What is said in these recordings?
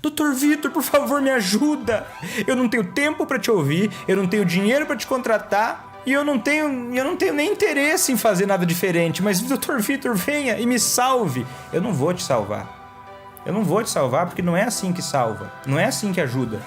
Doutor Vitor, por favor, me ajuda. Eu não tenho tempo pra te ouvir, eu não tenho dinheiro pra te contratar e eu não tenho nem interesse em fazer nada diferente. Mas, Doutor Vitor, venha e me salve. Eu não vou te salvar. Eu não vou te salvar porque não é assim que salva. Não é assim que ajuda.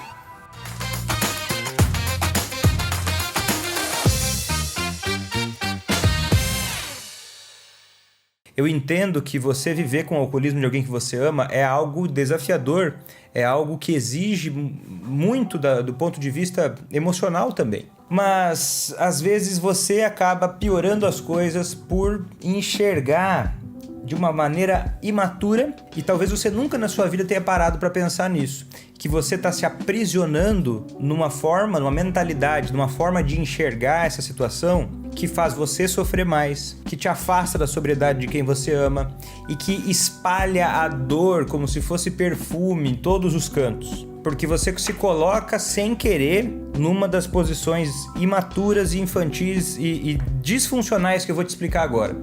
Eu entendo que você viver com o alcoolismo de alguém que você ama é algo desafiador, é algo que exige muito do ponto de vista emocional também. Mas, às vezes, você acaba piorando as coisas por enxergar de uma maneira imatura e talvez você nunca na sua vida tenha parado para pensar nisso. Que você está se aprisionando numa mentalidade, numa forma de enxergar essa situação que faz você sofrer mais, que te afasta da sobriedade de quem você ama e que espalha a dor como se fosse perfume em todos os cantos. Porque você se coloca sem querer numa das posições imaturas e infantis e disfuncionais que eu vou te explicar agora.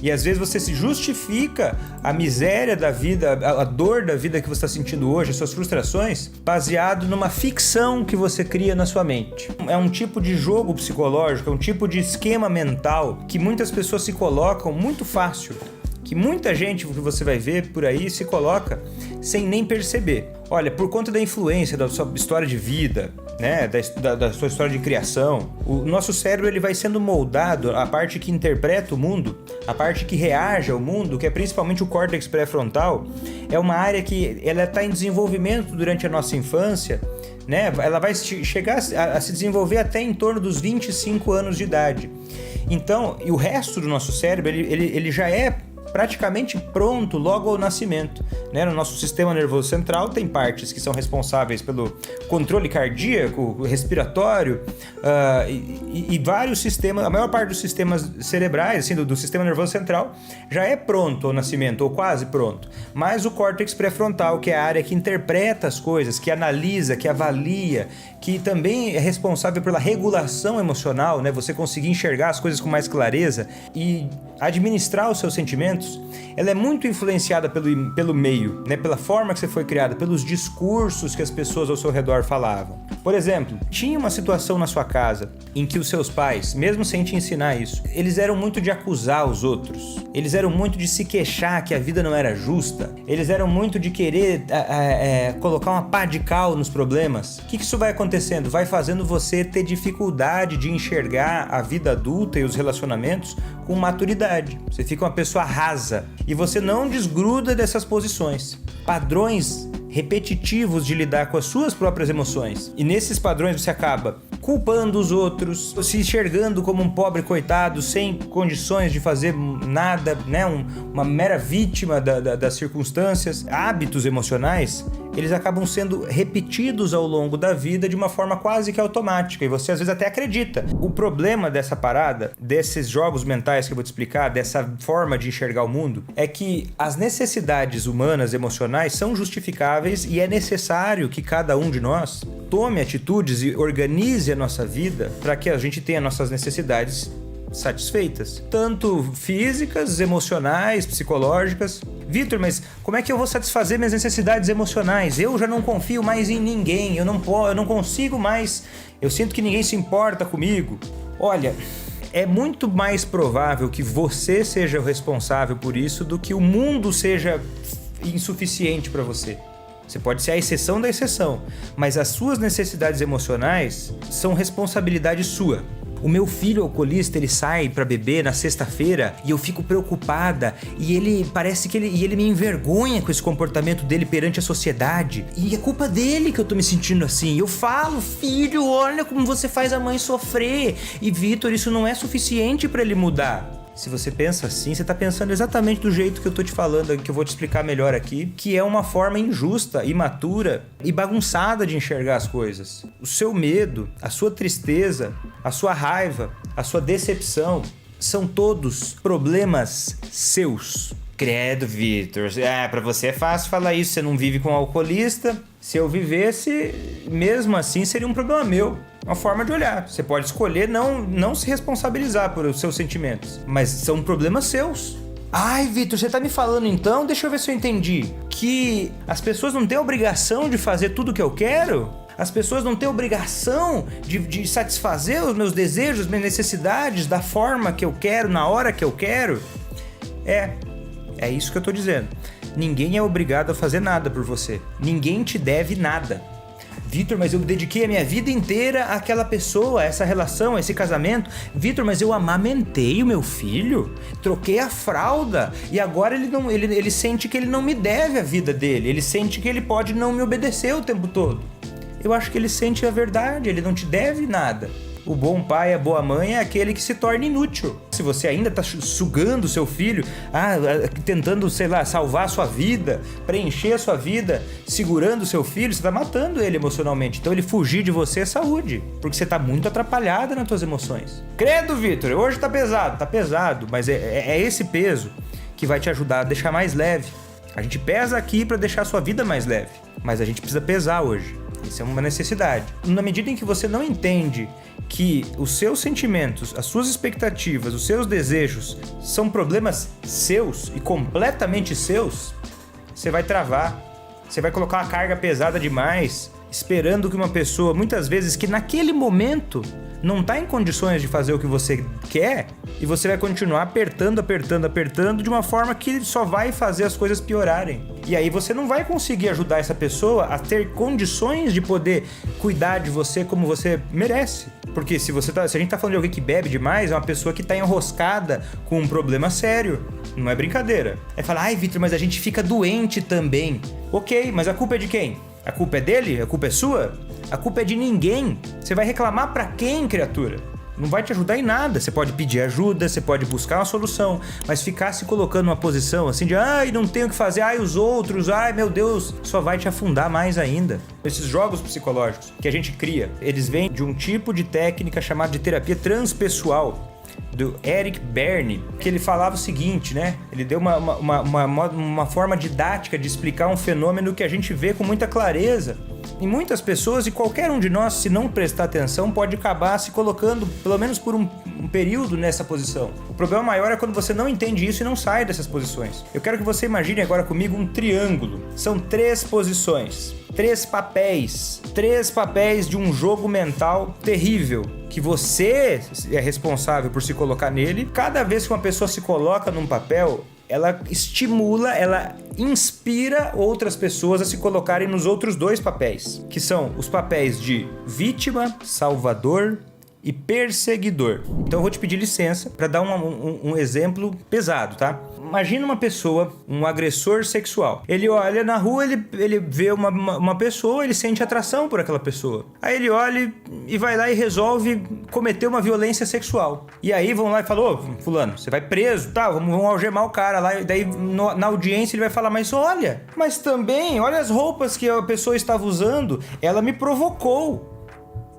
E às vezes você se justifica a miséria da vida, a dor da vida que você está sentindo hoje, as suas frustrações, baseado numa ficção que você cria na sua mente. É um tipo de jogo psicológico, é um tipo de esquema mental que muitas pessoas se colocam muito fácil. Que muita gente que você vai ver por aí se coloca sem nem perceber. Olha, por conta da influência da sua história de vida, né, da sua história de criação, o nosso cérebro ele vai sendo moldado, a parte que interpreta o mundo, a parte que reage ao mundo, que é principalmente o córtex pré-frontal, é uma área que ela está em desenvolvimento durante a nossa infância, né? Ela vai chegar a se desenvolver até em torno dos 25 anos de idade. Então, e o resto do nosso cérebro, ele já é praticamente pronto logo ao nascimento, né? No nosso sistema nervoso central tem partes que são responsáveis pelo controle cardíaco, respiratório e vários sistemas, a maior parte dos sistemas cerebrais, assim, do sistema nervoso central já é pronto ao nascimento, ou quase pronto. Mas o córtex pré-frontal, que é a área que interpreta as coisas, que analisa, que avalia, que também é responsável pela regulação emocional, né? Você conseguir enxergar as coisas com mais clareza e administrar os seus sentimentos, ela é muito influenciada pelo meio, né? Pela forma que você foi criada, pelos discursos que as pessoas ao seu redor falavam. Por exemplo, tinha uma situação na sua casa em que os seus pais, mesmo sem te ensinar isso, eles eram muito de acusar os outros, eles eram muito de se queixar que a vida não era justa, eles eram muito de querer colocar uma pá de cal nos problemas. O que isso vai acontecendo? Vai fazendo você ter dificuldade de enxergar a vida adulta e os relacionamentos com maturidade. Você fica uma pessoa rasa e você não desgruda dessas posições. Padrões repetitivos de lidar com as suas próprias emoções. E nesses padrões você acaba culpando os outros, se enxergando como um pobre coitado sem condições de fazer nada, né? Uma mera vítima das circunstâncias. Hábitos emocionais, eles acabam sendo repetidos ao longo da vida de uma forma quase que automática e você às vezes até acredita. O problema dessa parada, desses jogos mentais que eu vou te explicar, dessa forma de enxergar o mundo, é que as necessidades humanas emocionais são justificáveis e é necessário que cada um de nós tome atitudes e organize a nossa vida para que a gente tenha nossas necessidades satisfeitas, tanto físicas, emocionais, psicológicas. Vitor, mas como é que eu vou satisfazer minhas necessidades emocionais? Eu já não confio mais em ninguém, eu não consigo mais, eu sinto que ninguém se importa comigo. Olha, é muito mais provável que você seja o responsável por isso do que o mundo seja insuficiente para você. Você pode ser a exceção da exceção, mas as suas necessidades emocionais são responsabilidade sua. O meu filho alcoolista, ele sai pra beber na sexta-feira e eu fico preocupada e ele parece que ele me envergonha com esse comportamento dele perante a sociedade e é culpa dele que eu tô me sentindo assim. Eu falo, filho, olha como você faz a mãe sofrer e Vitor, isso não é suficiente pra ele mudar. Se você pensa assim, você tá pensando exatamente do jeito que eu tô te falando, que eu vou te explicar melhor aqui, que é uma forma injusta, imatura e bagunçada de enxergar as coisas. O seu medo, a sua tristeza, a sua raiva, a sua decepção, são todos problemas seus. Credo, Vitor, pra você é fácil falar isso, você não vive com um alcoolista. Se eu vivesse, mesmo assim, seria um problema meu. Uma forma de olhar. Você pode escolher não se responsabilizar por os seus sentimentos, mas são problemas seus. Ai, Vitor, você tá me falando então? Deixa eu ver se eu entendi. Que as pessoas não têm obrigação de fazer tudo o que eu quero? As pessoas não têm obrigação de satisfazer os meus desejos, as minhas necessidades da forma que eu quero, na hora que eu quero? É isso que eu tô dizendo. Ninguém é obrigado a fazer nada por você. Ninguém te deve nada. Vitor, mas eu dediquei a minha vida inteira àquela pessoa, a essa relação, a esse casamento. Vitor, mas eu amamentei o meu filho, troquei a fralda e agora ele sente que ele não me deve a vida dele. Ele sente que ele pode não me obedecer o tempo todo. Eu acho que ele sente a verdade, ele não te deve nada. O bom pai, a boa mãe é aquele que se torna inútil. Se você ainda está sugando o seu filho, tentando, sei lá, salvar a sua vida, preencher a sua vida, segurando o seu filho, você está matando ele emocionalmente. Então ele fugir de você é saúde, porque você está muito atrapalhada nas suas emoções. Credo, Vitor, hoje tá pesado, mas é esse peso que vai te ajudar a deixar mais leve. A gente pesa aqui para deixar a sua vida mais leve, mas a gente precisa pesar hoje. Isso é uma necessidade. Na medida em que você não entende que os seus sentimentos, as suas expectativas, os seus desejos são problemas seus e completamente seus, você vai travar. Você vai colocar uma carga pesada demais, esperando que uma pessoa, muitas vezes, que naquele momento não está em condições de fazer o que você quer, e você vai continuar apertando de uma forma que só vai fazer as coisas piorarem. E aí você não vai conseguir ajudar essa pessoa a ter condições de poder cuidar de você como você merece. Porque se a gente tá falando de alguém que bebe demais, é uma pessoa que tá enroscada com um problema sério. Não é brincadeira. É falar, ai, Vitor, mas a gente fica doente também. Ok, mas a culpa é de quem? A culpa é dele? A culpa é sua? A culpa é de ninguém. Você vai reclamar pra quem, criatura? Não vai te ajudar em nada. Você pode pedir ajuda, você pode buscar uma solução, mas ficar se colocando numa posição assim de ai, não tenho o que fazer, ai, os outros, ai, meu Deus, só vai te afundar mais ainda. Esses jogos psicológicos que a gente cria, eles vêm de um tipo de técnica chamada de terapia transpessoal, do Eric Berne, que ele falava o seguinte, né? Ele deu uma forma didática de explicar um fenômeno que a gente vê com muita clareza em muitas pessoas, e qualquer um de nós, se não prestar atenção, pode acabar se colocando, pelo menos por um período, nessa posição. O problema maior é quando você não entende isso e não sai dessas posições. Eu quero que você imagine agora comigo um triângulo. São 3 posições, 3 papéis de um jogo mental terrível, que você é responsável por se colocar nele. Cada vez que uma pessoa se coloca num papel, ela estimula, ela inspira outras pessoas a se colocarem nos outros 2 papéis, que são os papéis de vítima, salvador e perseguidor. Então eu vou te pedir licença para dar um exemplo pesado, tá? Imagina uma pessoa, um agressor sexual. Ele olha na rua, ele vê uma pessoa, ele sente atração por aquela pessoa. Aí ele olha e vai lá e resolve cometer uma violência sexual. E aí vão lá e falam, ô, fulano, você vai preso, tá? Vamos algemar o cara lá. E daí na audiência ele vai falar, mas também, olha as roupas que a pessoa estava usando, ela me provocou.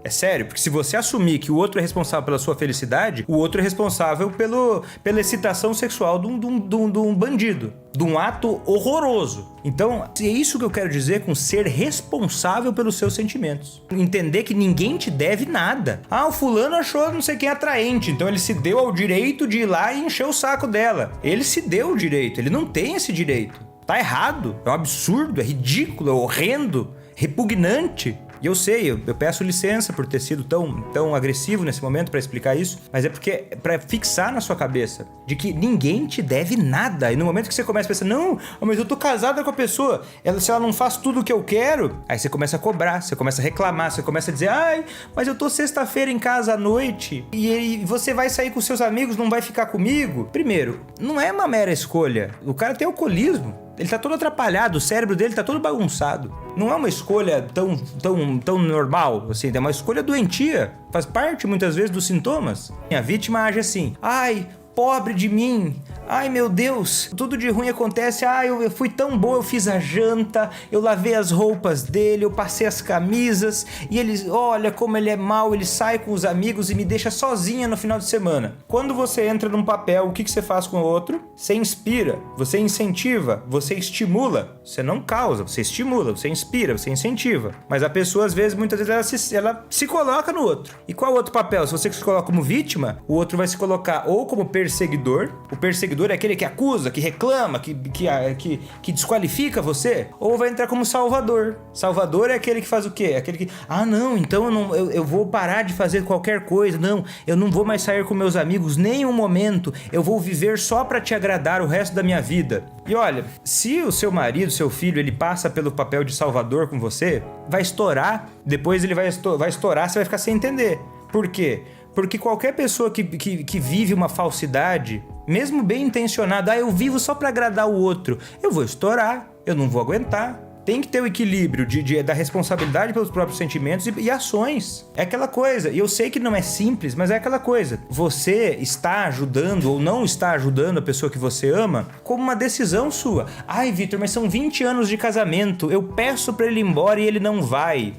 É sério, porque se você assumir que o outro é responsável pela sua felicidade, o outro é responsável pela excitação sexual de um bandido, de um ato horroroso. Então, é isso que eu quero dizer com ser responsável pelos seus sentimentos. Entender que ninguém te deve nada. Ah, o fulano achou não sei quem atraente, então ele se deu ao direito de ir lá e encher o saco dela. Ele se deu o direito, ele não tem esse direito. Tá errado, é um absurdo, é ridículo, é horrendo, repugnante. E eu sei, eu peço licença por ter sido tão agressivo nesse momento para explicar isso, mas é porque é para fixar na sua cabeça de que ninguém te deve nada. E no momento que você começa a pensar, não, mas eu tô casada com a pessoa, se ela não faz tudo o que eu quero, aí você começa a cobrar, você começa a reclamar, você começa a dizer, ai, mas eu tô sexta-feira em casa à noite e você vai sair com seus amigos, não vai ficar comigo? Primeiro, não é uma mera escolha, o cara tem alcoolismo. Ele tá todo atrapalhado, o cérebro dele tá todo bagunçado. Não é uma escolha tão normal, assim, é uma escolha doentia. Faz parte, muitas vezes, dos sintomas. A vítima age assim, ai, pobre de mim, ai meu Deus, tudo de ruim acontece, ai eu fui tão boa, eu fiz a janta, eu lavei as roupas dele, eu passei as camisas, e ele, olha como ele é mau, ele sai com os amigos e me deixa sozinha no final de semana. Quando você entra num papel, o que você faz com o outro? Você inspira, você incentiva, você estimula, você não causa, você estimula, você inspira, você incentiva. Mas a pessoa, às vezes, muitas vezes, ela se coloca no outro. E qual é o outro papel? Se você se coloca como vítima, o outro vai se colocar ou como perseguidor, o perseguidor perseguidor é aquele que acusa, que reclama, que desqualifica você? Ou vai entrar como salvador? Salvador é aquele que faz o quê? Aquele que, não, então eu vou parar de fazer qualquer coisa, não, eu não vou mais sair com meus amigos nem um momento, eu vou viver só pra te agradar o resto da minha vida. E olha, se o seu marido, seu filho, ele passa pelo papel de salvador com você, vai estourar, depois ele vai estourar, você vai ficar sem entender. Por quê? Porque qualquer pessoa que vive uma falsidade, mesmo bem intencionada, eu vivo só pra agradar o outro, eu vou estourar, eu não vou aguentar. Tem que ter o equilíbrio da responsabilidade pelos próprios sentimentos e ações. É aquela coisa, e eu sei que não é simples, mas é aquela coisa. Você está ajudando ou não está ajudando a pessoa que você ama como uma decisão sua. Ai, Vitor, mas são 20 anos de casamento, eu peço pra ele ir embora e ele não vai.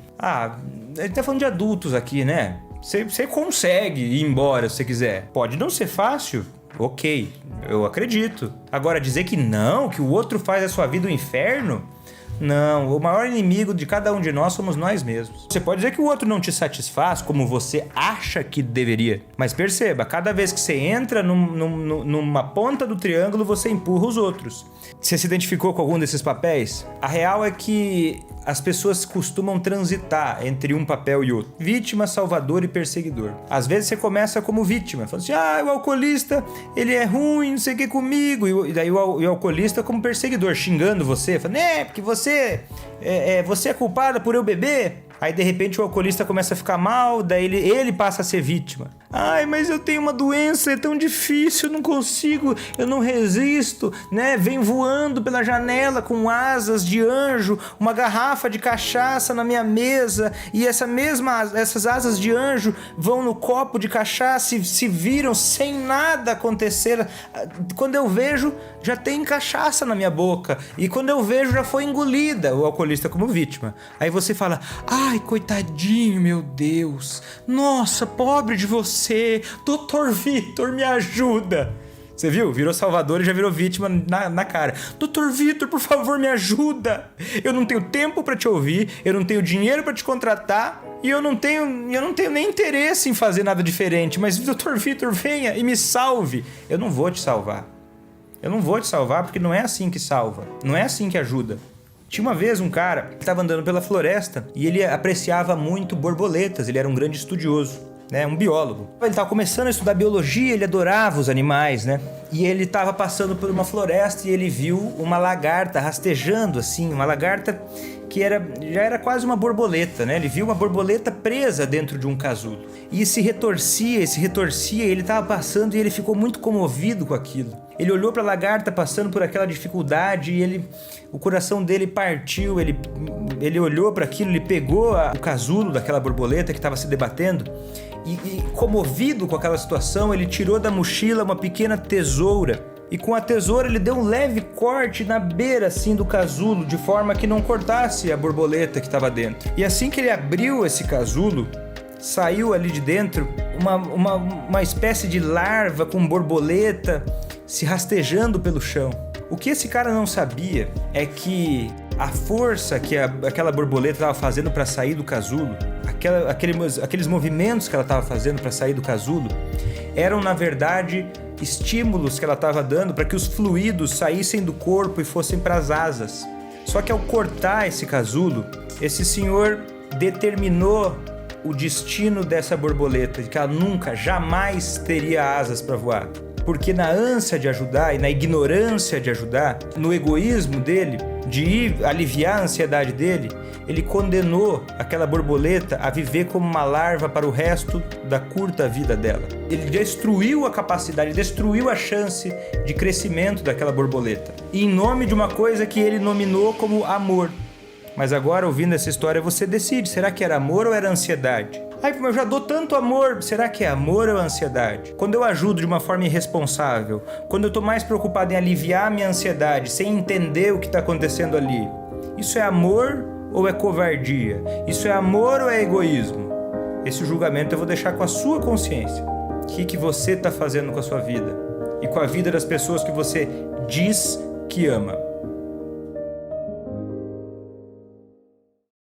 Ele tá falando de adultos aqui, né? Você consegue ir embora se você quiser. Pode não ser fácil. Ok, eu acredito. Agora, dizer que não, que o outro faz a sua vida um inferno... Não, o maior inimigo de cada um de nós somos nós mesmos. Você pode dizer que o outro não te satisfaz como você acha que deveria, mas perceba, cada vez que você entra numa ponta do triângulo, você empurra os outros. Você se identificou com algum desses papéis? A real é que as pessoas costumam transitar entre um papel e outro. Vítima, salvador e perseguidor. Às vezes você começa como vítima, falando assim, o alcoolista, ele é ruim, não sei o que comigo. E daí o alcoolista como perseguidor, xingando você, falando, porque você é culpada por eu beber. Aí de repente o alcoolista começa a ficar mal, daí ele passa a ser vítima. Mas eu tenho uma doença, é tão difícil, eu não consigo, eu não resisto, né? Vem voando pela janela com asas de anjo, uma garrafa de cachaça na minha mesa, e essas asas de anjo vão no copo de cachaça e se viram sem nada acontecer. Quando eu vejo, já tem cachaça na minha boca, e quando eu vejo, já foi engolida, o alcoolista como vítima. Aí você fala, ai, coitadinho, meu Deus, nossa, pobre de você, Dr. Vitor, me ajuda. Você viu? Virou salvador e já virou vítima na cara. Dr. Vitor, por favor, me ajuda. Eu não tenho tempo pra te ouvir, eu não tenho dinheiro pra te contratar e eu não tenho nem interesse em fazer nada diferente. Mas, Dr. Vitor, venha e me salve. Eu não vou te salvar. Eu não vou te salvar porque não é assim que salva. Não é assim que ajuda. Tinha uma vez um cara que estava andando pela floresta e ele apreciava muito borboletas. Ele era um grande estudioso. Um biólogo. Ele estava começando a estudar biologia, ele adorava os animais, né? E ele estava passando por uma floresta e ele viu uma lagarta rastejando assim, uma lagarta que já era quase uma borboleta, né? Ele viu uma borboleta presa dentro de um casulo. E se retorcia, e ele estava passando e ele ficou muito comovido com aquilo. Ele olhou para a lagarta passando por aquela dificuldade e o coração dele partiu, ele olhou para aquilo, ele pegou o casulo daquela borboleta que estava se debatendo e comovido com aquela situação, ele tirou da mochila uma pequena tesoura e com a tesoura ele deu um leve corte na beira assim do casulo, de forma que não cortasse a borboleta que estava dentro. E assim que ele abriu esse casulo, saiu ali de dentro uma espécie de larva com borboleta se rastejando pelo chão. O que esse cara não sabia é que a força que aquela borboleta estava fazendo para sair do casulo, aqueles movimentos que ela estava fazendo para sair do casulo, eram na verdade estímulos que ela estava dando para que os fluidos saíssem do corpo e fossem para as asas. Só que ao cortar esse casulo, esse senhor determinou o destino dessa borboleta, de que ela nunca, jamais teria asas para voar. Porque na ânsia de ajudar e na ignorância de ajudar, no egoísmo dele, de ir aliviar a ansiedade dele, ele condenou aquela borboleta a viver como uma larva para o resto da curta vida dela. Ele destruiu a capacidade, destruiu a chance de crescimento daquela borboleta. E em nome de uma coisa que ele nominou como amor. Mas agora, ouvindo essa história, você decide, será que era amor ou era ansiedade? Mas eu já dou tanto amor, será que é amor ou ansiedade? Quando eu ajudo de uma forma irresponsável, quando eu estou mais preocupado em aliviar a minha ansiedade, sem entender o que está acontecendo ali, isso é amor ou é covardia? Isso é amor ou é egoísmo? Esse julgamento eu vou deixar com a sua consciência. O que você está fazendo com a sua vida? E com a vida das pessoas que você diz que ama?